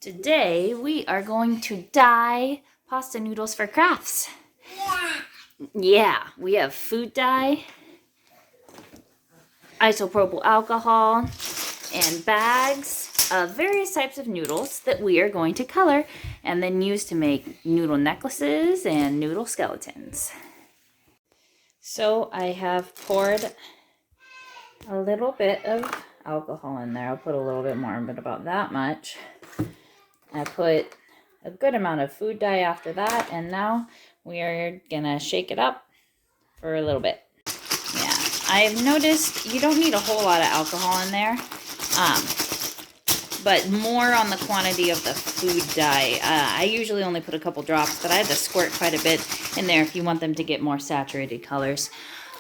Today we are going to dye pasta noodles for crafts. Yeah, we have food dye, isopropyl alcohol, and bags of various types of noodles that we are going to color and then use to make noodle necklaces and noodle skeletons. So I have poured a little bit of alcohol in there. I'll put a little bit more, but about that much. I put a good amount of food dye after that, and now we are gonna shake it up for a little bit. Yeah, I've noticed you don't need a whole lot of alcohol in there, but more on the quantity of the food dye. I usually only put a couple drops, but I had to squirt quite a bit in there if you want them to get more saturated colors.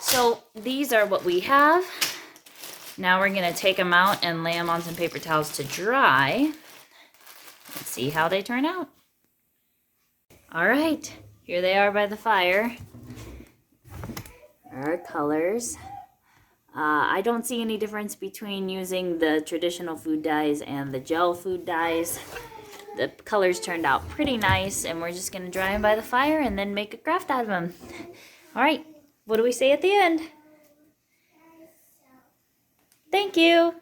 So these are what we have. Now we're gonna take them out and lay them on some paper towels to dry. Let's see how they turn out. All right, here they are by the fire. Our colors. I don't see any difference between using the traditional food dyes and the gel food dyes. The colors turned out pretty nice, and we're just gonna dry them by the fire and then make a craft out of them. All right, what do we say at the end? Thank you.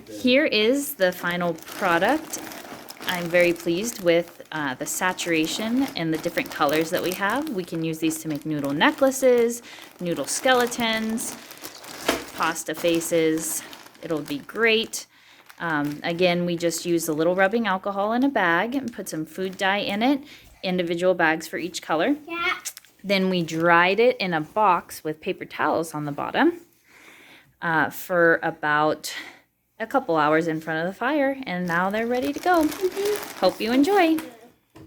Here is the final product. I'm very pleased with the saturation and the different colors that we have. We can use these to make noodle necklaces, noodle skeletons, pasta faces. It'll be great. Again, we just used a little rubbing alcohol in a bag and put some food dye in it, individual bags for each color. Yeah. Then we dried it in a box with paper towels on the bottom for about a couple hours in front of the fire, and now they're ready to go. Hope you enjoy.